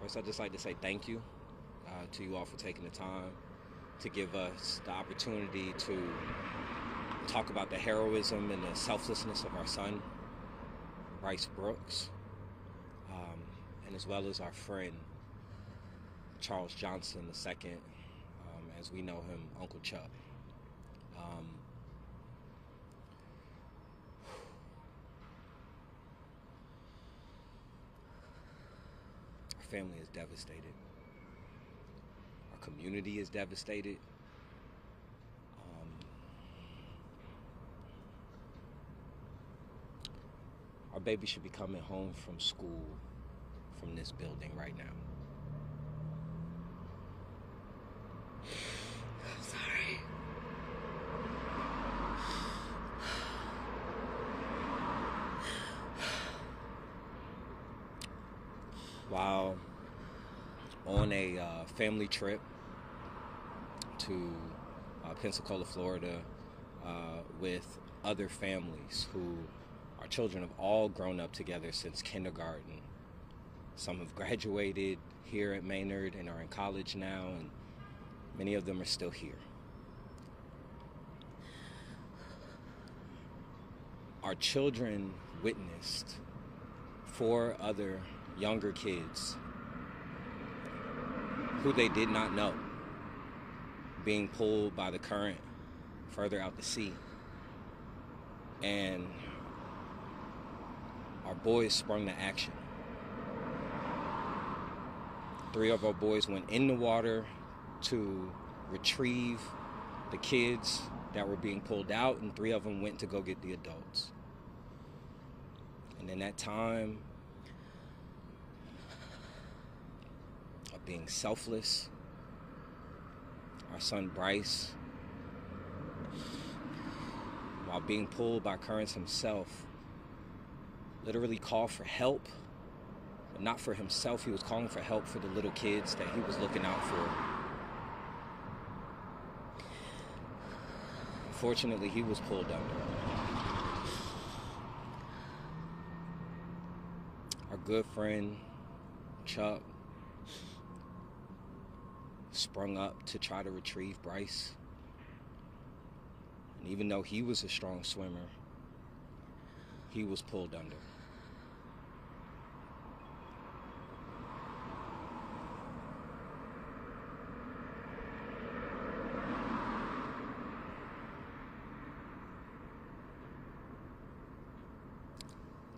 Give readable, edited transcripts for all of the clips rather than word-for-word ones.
First, I'd just like to say thank you to you all for taking the time to give us the opportunity to talk about the heroism and the selflessness of our son, Bryce Brooks, and as well as our friend, Charles Johnson II, as we know him, Uncle Chuck. Our family is devastated. Our community is devastated. Our baby should be coming home from school from this building right now. I'm sorry. While on a family trip to Pensacola, Florida, with other families who our children have all grown up together since kindergarten. Some have graduated here at Maynard and are in college now, and many of them are still here. Our children witnessed 4 other younger kids who they did not know being pulled by the current further out to sea. And our boys sprung to action. 3 of our boys went in the water to retrieve the kids that were being pulled out, and 3 of them went to go get the adults. And in that time of being selfless, our son Bryce, while being pulled by currents himself, literally called for help, but not for himself. He was calling for help for the little kids that he was looking out for. Unfortunately, he was pulled under. Our good friend, Chuck, sprung up to try to retrieve Bryce. And even though he was a strong swimmer, he was pulled under.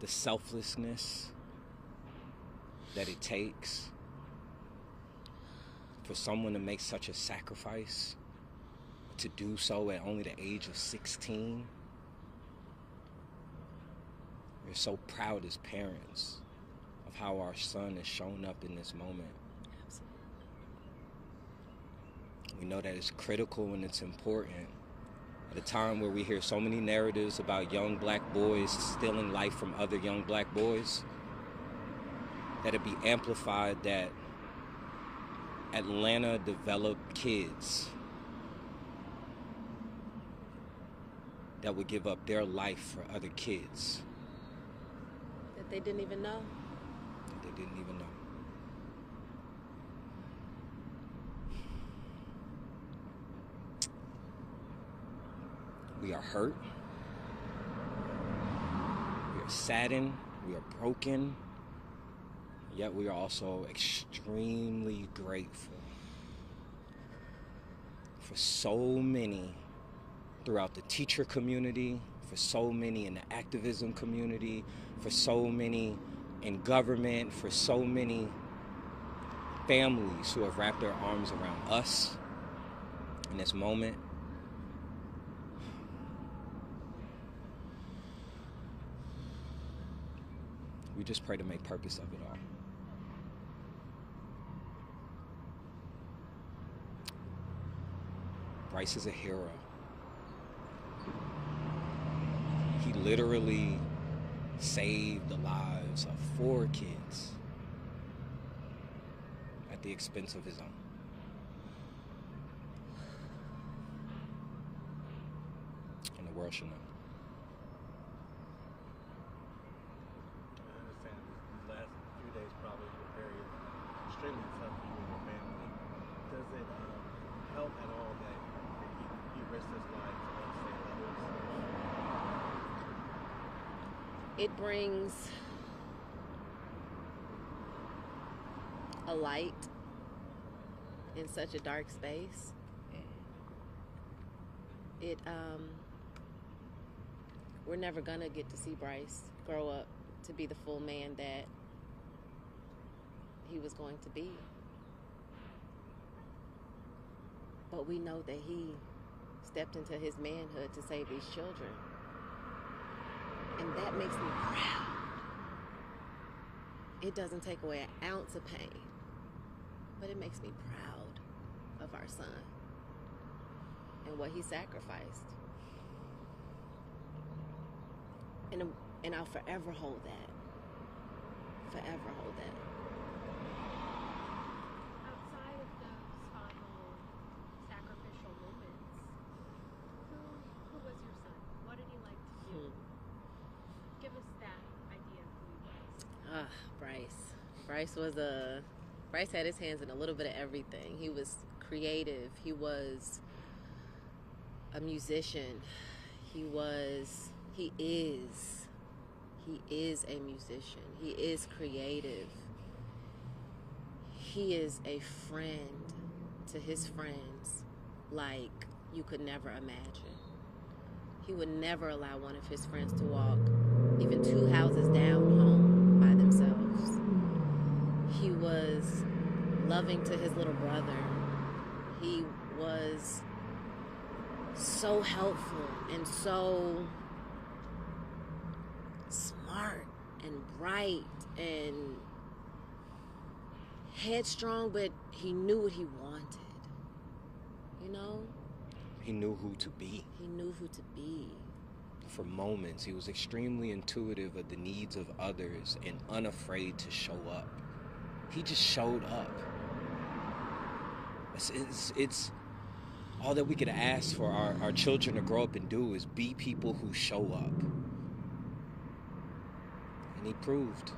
The selflessness that it takes for someone to make such a sacrifice, to do so at only the age of 16. We're so proud as parents of how our son has shown up in this moment. We know that it's critical and it's important at a time where we hear so many narratives about young black boys stealing life from other young black boys, that it be amplified that Atlanta developed kids that would give up their life for other kids That they didn't even know. that they didn't even know. We are hurt. We are saddened. We are broken. Yet we are also extremely grateful for so many throughout the teacher community, for so many in the activism community, for so many in government, for so many families who have wrapped their arms around us in this moment. We just pray to make purpose of it all. Bryce is a hero. He literally saved the lives of 4 kids at the expense of his own. And the world should know. I understand these last few days probably were very extremely tough for you and your family. Does it help at all that he risked his life to understand levels? It brings a light in such a dark space. We're never gonna get to see Bryce grow up to be the full man that he was going to be. But we know that he stepped into his manhood to save these children. And that makes me proud. It doesn't take away an ounce of pain, but it makes me proud of our son and what he sacrificed. And I'll forever hold that. Forever hold that. Outside of those final sacrificial moments, who was your son? What did he like to do? Give us that idea of who he was. Bryce had his hands in a little bit of everything. He was creative. He was a musician. He is a musician. He is creative. He is a friend to his friends like you could never imagine. He would never allow one of his friends to walk even 2 houses down home by themselves. He was loving to his little brother. He was so helpful and so smart and bright and headstrong, but he knew what he wanted. You know? He knew who to be. He knew who to be. For moments, he was extremely intuitive of the needs of others and unafraid to show up. He just showed up. It's all that we could ask for our children to grow up and do is be people who show up. And he proved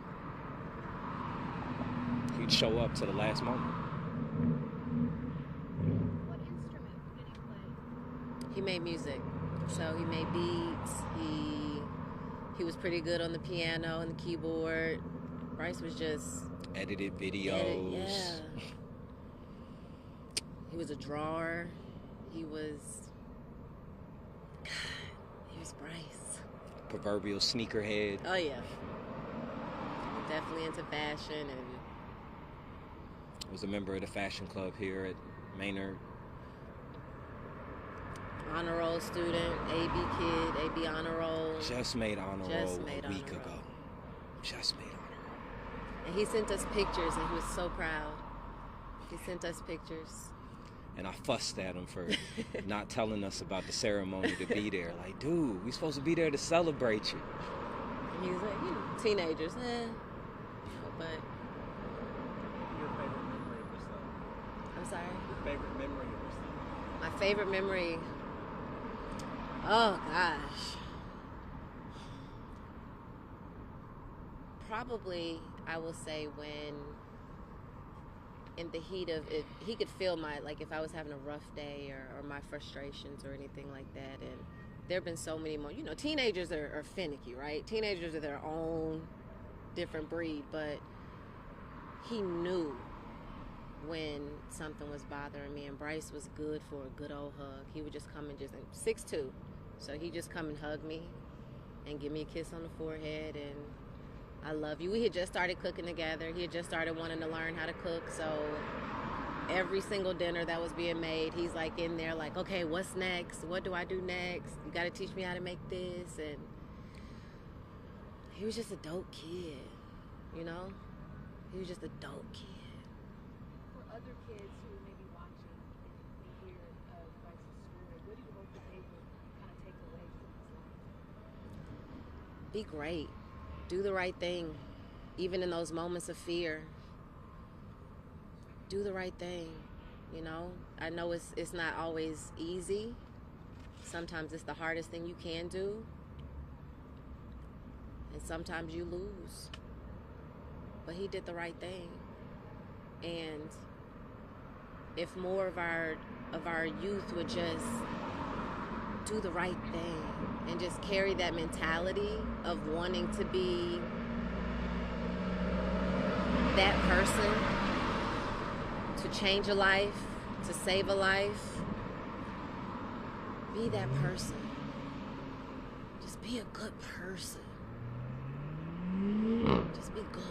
he'd show up to the last moment. What instrument did he play? He made music. So he made beats. He was pretty good on the piano and the keyboard. Bryce was just Edited videos. yeah. He was a drawer. He was Bryce. Proverbial sneakerhead. Oh yeah. Definitely into fashion and Was a member of the fashion club here at Maynard. honor roll student, AB kid, AB honor roll. Just made honor Just roll made a week honor ago. roll. Just made honor roll. And he sent us pictures and he was so proud. He sent us pictures. And I fussed at him for not telling us about the ceremony to be there. Like, dude, we supposed to be there to celebrate you. And he was like, you know, teenagers, But Your favorite memory of yourself? I'm sorry. Your favorite memory of yourself? My favorite memory. Oh gosh. Probably I will say when in the heat of it, he could feel like if I was having a rough day or my frustrations or anything like that. And there have been so many more, teenagers are finicky, right? Teenagers are their own different breed, but he knew when something was bothering me, and Bryce was good for a good old hug. He would just come and 6'2", so he'd just come and hug me and give me a kiss on the forehead and I love you. We had just started cooking together. He had just started wanting to learn how to cook, so every single dinner that was being made, he's like in there like, okay, what's next? What do I do next? You got to teach me how to make this. And he was just a dope kid, He was just a dope kid. For other kids who may be watching and may hear of Bryce's story, what do you hope that they will kind of take away from his life? Be great. Do the right thing, even in those moments of fear. Do the right thing, I know it's not always easy. Sometimes it's the hardest thing you can do. And sometimes you lose. But he did the right thing. And if more of our youth would just do the right thing and just carry that mentality of wanting to be that person to change a life, to save a life, be that person. Just be a good person. Just be good.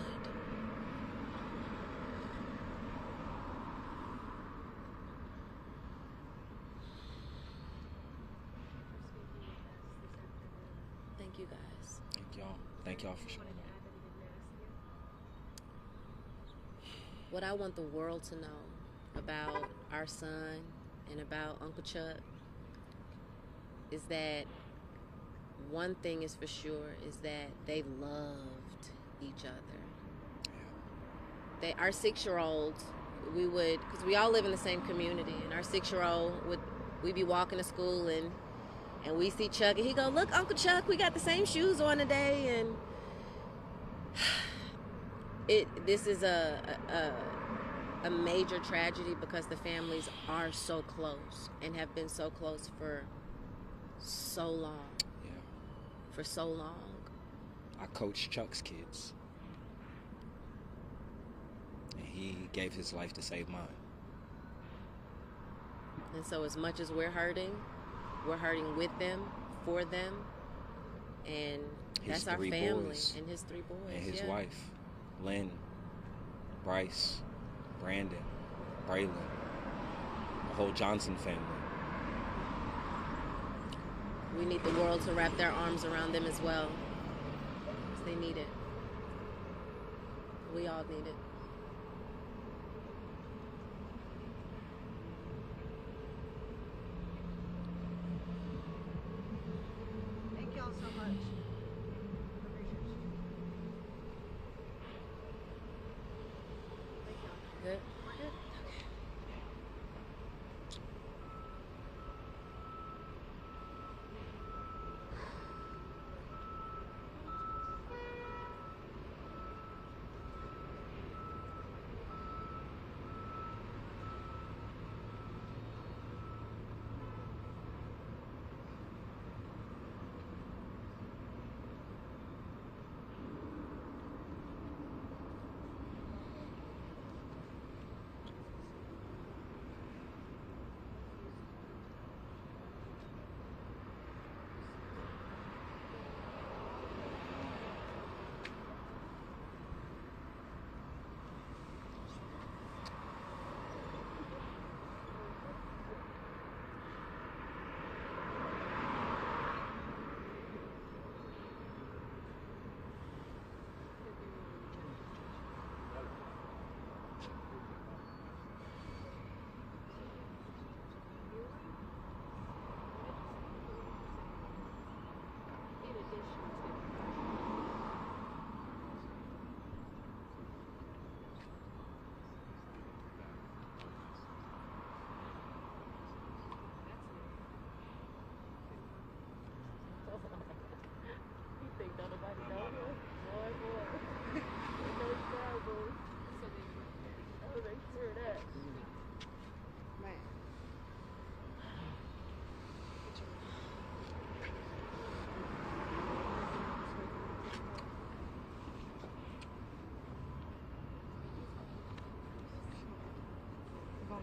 Thank you guys. Thank y'all. Thank y'all for showing up. What I want the world to know about our son and about Uncle Chuck is that one thing is for sure, is that they loved each other. Our 6-year-old, because we all live in the same community, and our 6-year-old we'd be walking to school and we see Chuck and he go, "Look, Uncle Chuck, we got the same shoes on today." And this is a major tragedy because the families are so close and have been so close for so long. Yeah. For so long. I coached Chuck's kids. And he gave his life to save mine. And so as much as we're hurting with them, for them, and that's our family. And his 3 boys. And his wife, Lynn, Bryce, Brandon, Braylon, the whole Johnson family. We need the world to wrap their arms around them as well. Because they need it. We all need it. Thank y'all so much. Appreciate you. Thank y'all. Good. We're good.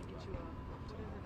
Get you a, what is it?